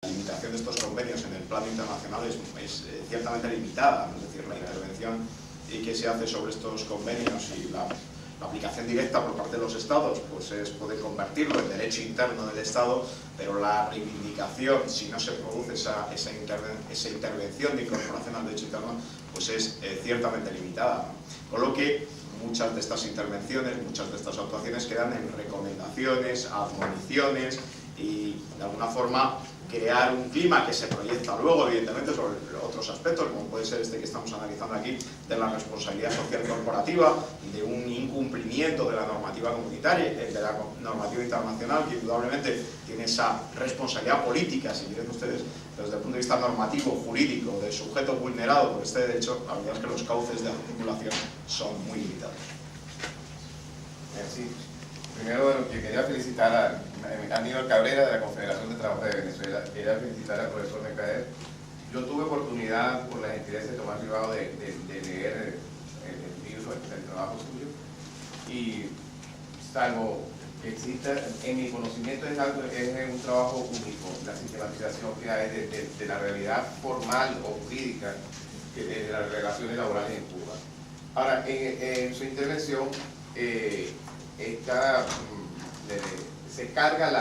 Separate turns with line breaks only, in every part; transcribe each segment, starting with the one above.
La limitación de estos convenios en el plano internacional es ciertamente limitada, es decir, la intervención que se hace sobre estos convenios y la aplicación directa por parte de los Estados pues puede convertirlo en derecho interno del Estado, pero la reivindicación, si no se produce esa intervención de incorporación al derecho interno, pues es ciertamente limitada, ¿no? Con lo que muchas de estas intervenciones, muchas de estas actuaciones quedan en recomendaciones, admoniciones y de alguna forma crear un clima que se proyecta luego, evidentemente, sobre otros aspectos, como puede ser este que estamos analizando aquí, de la responsabilidad social corporativa, de un incumplimiento de la normativa comunitaria, de la normativa internacional, que indudablemente tiene esa responsabilidad política, si quieren ustedes, pero desde el punto de vista normativo, jurídico, del sujeto vulnerado por este derecho, la verdad es que los cauces de articulación son muy limitados.
Sí. Primero, bueno, yo quería felicitar a Aníbal Cabrera de la Confederación de Trabajadores de Venezuela. Quería felicitar al profesor Mercader. Yo tuve oportunidad, por la gentileza de Tomás Ribao, de leer el libro, el trabajo suyo, y salvo que exista, en mi conocimiento es un trabajo único, la sistematización que hay de la realidad formal o jurídica de las relaciones laborales en Cuba. Ahora, en su intervención, se carga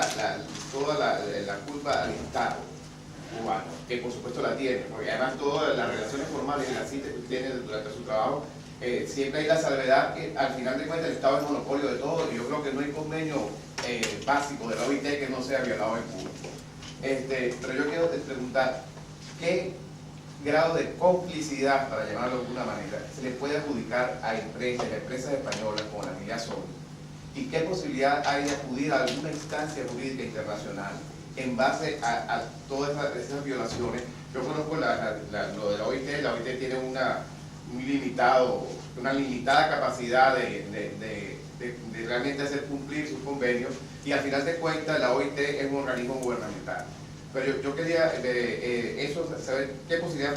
toda la culpa al Estado cubano, que por supuesto la tiene, porque además todas las relaciones formales y las citas que tiene durante su trabajo, siempre hay la salvedad que al final de cuentas el Estado es monopolio de todo, y yo creo que no hay convenio básico de la OIT que no sea violado en Cuba. Pero yo quiero preguntar, ¿qué grado de complicidad, para llamarlo de alguna manera, se le puede adjudicar a empresas españolas como la Millasol? ¿Y qué posibilidad hay de acudir a alguna instancia jurídica internacional en base a todas esas violaciones? Yo conozco lo de la OIT tiene una limitada capacidad de realmente hacer cumplir sus convenios, y al final de cuentas la OIT es un organismo gubernamental. Pero yo quería saber qué posibilidad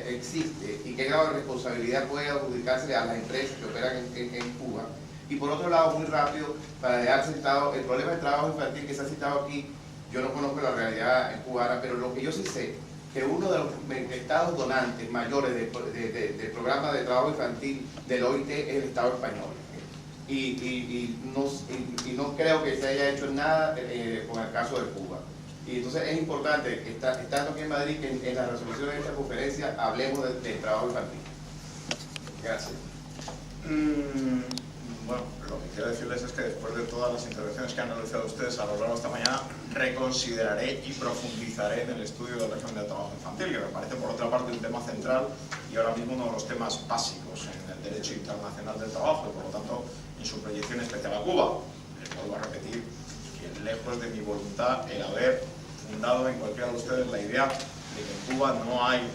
existe y qué grado de responsabilidad puede adjudicarse a las empresas que operan en Cuba. Y por otro lado, muy rápido, para dejar sentado el problema del trabajo infantil que se ha citado aquí. Yo no conozco la realidad cubana, pero lo que yo sí sé, que uno de los estados donantes mayores del programa de trabajo infantil del OIT es el Estado español. Y no creo que se haya hecho nada con el caso de Cuba. Y entonces es importante que estando aquí en Madrid, que en la resolución de esta conferencia hablemos del trabajo infantil. Gracias.
Bueno, lo que quiero decirles es que después de todas las intervenciones que han realizado ustedes a lo largo de esta mañana, reconsideraré y profundizaré en el estudio del régimen del trabajo infantil, que me parece por otra parte un tema central y ahora mismo uno de los temas básicos en el derecho internacional del trabajo, y por lo tanto en su proyección especial a Cuba. Les vuelvo a repetir que lejos de mi voluntad el haber fundado en cualquiera de ustedes la idea de que en Cuba no hay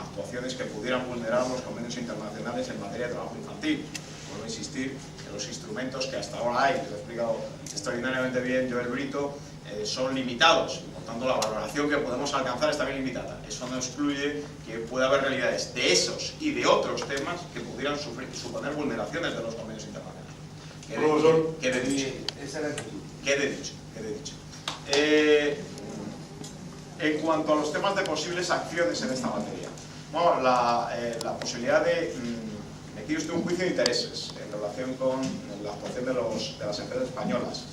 actuaciones que pudieran vulnerar los convenios internacionales en materia de trabajo infantil. Vuelvo a insistir que los instrumentos que hasta ahora hay, que lo he explicado extraordinariamente bien Joel Brito, son limitados, y por tanto la valoración que podemos alcanzar es también limitada. Eso no excluye que pueda haber realidades de esos y de otros temas que pudieran suponer vulneraciones de los convenios internacionales. Quede dicho. En cuanto a los temas de posibles acciones en esta materia, bueno, la posibilidad de emitir usted un juicio de intereses en relación con la actuación de las empresas españolas.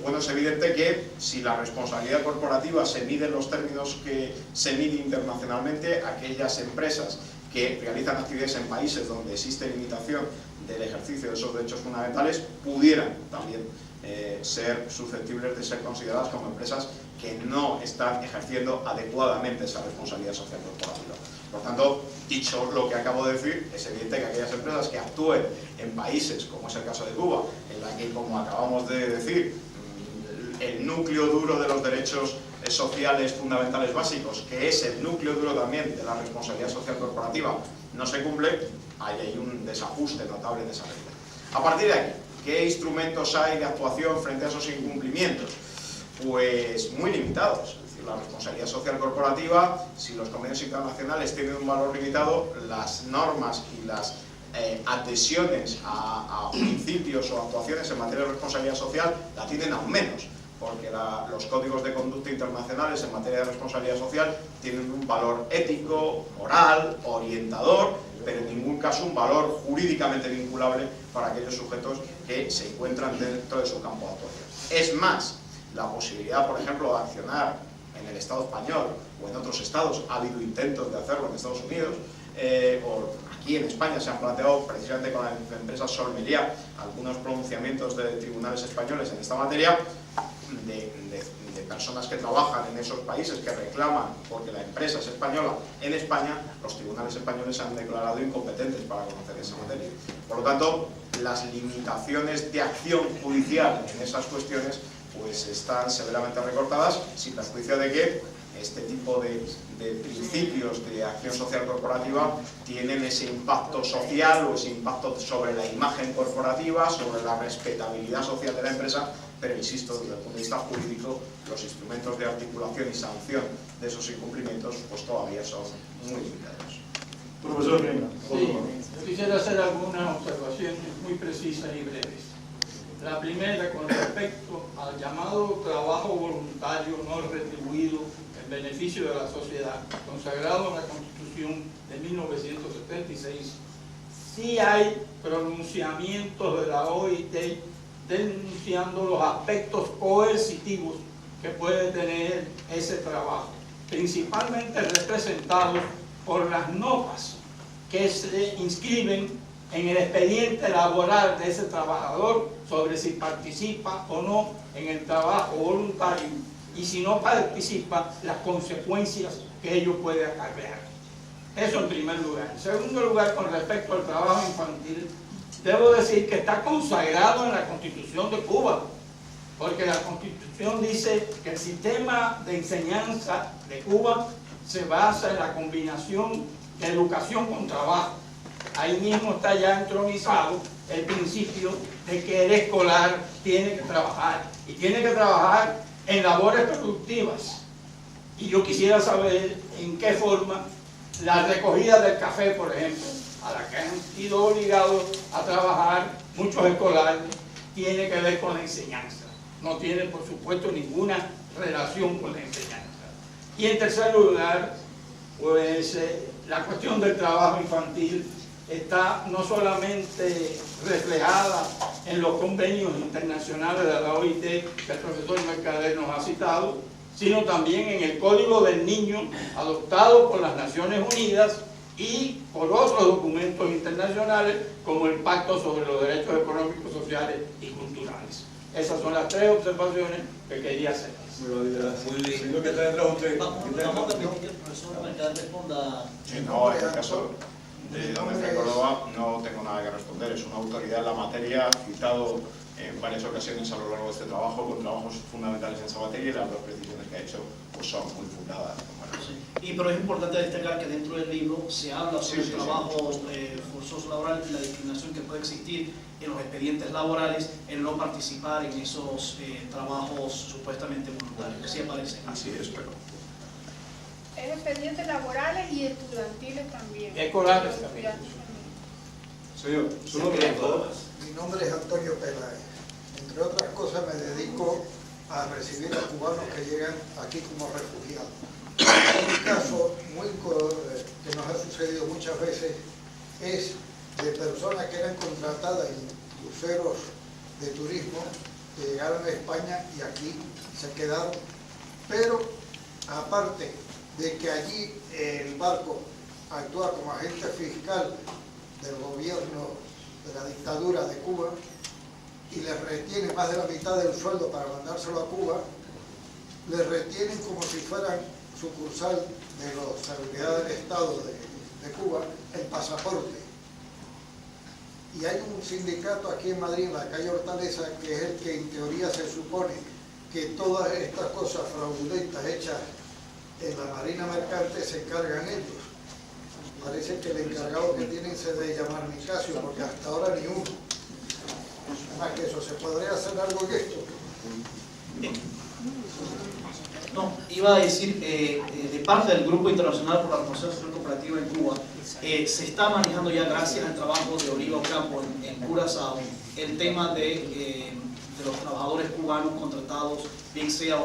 Bueno, es evidente que si la responsabilidad corporativa se mide en los términos que se mide internacionalmente, aquellas empresas que realizan actividades en países donde existe limitación del ejercicio de esos derechos fundamentales pudieran también ser susceptibles de ser consideradas como empresas que no están ejerciendo adecuadamente esa responsabilidad social corporativa. Por tanto, dicho lo que acabo de decir, es evidente que aquellas empresas que actúen en países, como es el caso de Cuba, en la que, como acabamos de decir, el núcleo duro de los derechos sociales fundamentales básicos, que es el núcleo duro también de la responsabilidad social corporativa, no se cumple, hay un desajuste notable en esa realidad. A partir de aquí, ¿qué instrumentos hay de actuación frente a esos incumplimientos? Pues muy limitados. Es decir, la responsabilidad social corporativa, si los convenios internacionales tienen un valor limitado, las normas y las adhesiones a principios o actuaciones en materia de responsabilidad social la tienen aún menos. porque los códigos de conducta internacionales en materia de responsabilidad social tienen un valor ético, moral, orientador, pero en ningún caso un valor jurídicamente vinculable para aquellos sujetos que se encuentran dentro de su campo de actuación. Es más, la posibilidad, por ejemplo, de accionar en el Estado español o en otros estados, ha habido intentos de hacerlo en Estados Unidos, o aquí en España se han planteado precisamente con la empresa Sol Meliá algunos pronunciamientos de tribunales españoles en esta materia, de personas que trabajan en esos países que reclaman porque la empresa es española en España. Los tribunales españoles se han declarado incompetentes para conocer esa materia. Por lo tanto, las limitaciones de acción judicial en esas cuestiones pues están severamente recortadas, sin perjuicio de que este tipo de principios de acción social corporativa tienen ese impacto social o ese impacto sobre la imagen corporativa, sobre la respetabilidad social de la empresa, pero insisto, desde el punto de vista jurídico, los instrumentos de articulación y sanción de esos incumplimientos pues todavía son muy limitados.
Profesor Reina.
Sí, yo quisiera hacer algunas observaciones muy precisas y breves. La primera, con respecto al llamado trabajo voluntario no retribuido en beneficio de la sociedad, consagrado en la Constitución de 1976, sí hay pronunciamientos de la OIT denunciando los aspectos coercitivos que puede tener ese trabajo, principalmente representados por las notas que se inscriben en el expediente laboral de ese trabajador sobre si participa o no en el trabajo voluntario, y si no participa, las consecuencias que ello puede acarrear. Eso en primer lugar. En segundo lugar, con respecto al trabajo infantil, debo decir que está consagrado en la Constitución de Cuba, porque la Constitución dice que el sistema de enseñanza de Cuba se basa en la combinación de educación con trabajo. Ahí mismo está ya entronizado el principio de que el escolar tiene que trabajar, y tiene que trabajar en labores productivas. Y yo quisiera saber en qué forma la recogida del café, por ejemplo, a la que han sido obligados a trabajar muchos escolares, tiene que ver con la enseñanza. No tiene, por supuesto, ninguna relación con la enseñanza. Y en tercer lugar, pues la cuestión del trabajo infantil está no solamente reflejada en los convenios internacionales de la OIT, que el profesor Mercader nos ha citado, sino también en el Código del Niño, adoptado por las Naciones Unidas, y por otros documentos internacionales, como el Pacto sobre los Derechos Económicos, Sociales y Culturales. Esas son las tres observaciones que quería hacer.
Muy bien. Sino que usted.
Vamos a permitir que el profesor Mercader responda.
No, en el caso de don Efraín Córdoba no tengo nada que responder. Es una autoridad en la materia, citado en varias ocasiones a lo largo de este trabajo, con trabajos fundamentales en esa materia, y las dos precisiones que ha hecho pues son muy fundadas.
Sí. Pero es importante destacar que dentro del libro se habla sobre el trabajo forzoso laboral y la discriminación que puede existir en los expedientes laborales, en no participar en esos trabajos supuestamente voluntarios. Sí aparece.
Así es, pero...
En expedientes laborales y estudiantiles también.
Escolares también.
Señor, su nombre.
Mi nombre es Antonio Peláez. Entre otras cosas me dedico a recibir a cubanos que llegan aquí como refugiados. Un caso que nos ha sucedido muchas veces es de personas que eran contratadas en cruceros de turismo, que llegaron a España y aquí se quedaron, pero aparte de que allí el barco actúa como agente fiscal del gobierno de la dictadura de Cuba y les retiene más de la mitad del sueldo para mandárselo a Cuba, les retienen como si fueran sucursal de la seguridad del Estado de Cuba el pasaporte. Y hay un sindicato aquí en Madrid, en la calle Hortaleza, que es el que en teoría se supone que todas estas cosas fraudulentas hechas en la Marina Mercante se encargan ellos. Parece que el encargado que tienen se debe llamar Nicasio, porque hasta ahora ni uno. Más que eso, ¿se podría hacer algo en esto?
No, iba a decir, de parte del Grupo Internacional por la Responsabilidad Social Cooperativa en Cuba, se está manejando ya, gracias al trabajo de Oliva Ocampo en Curazao, el tema de de los trabajadores cubanos contratados, bien sea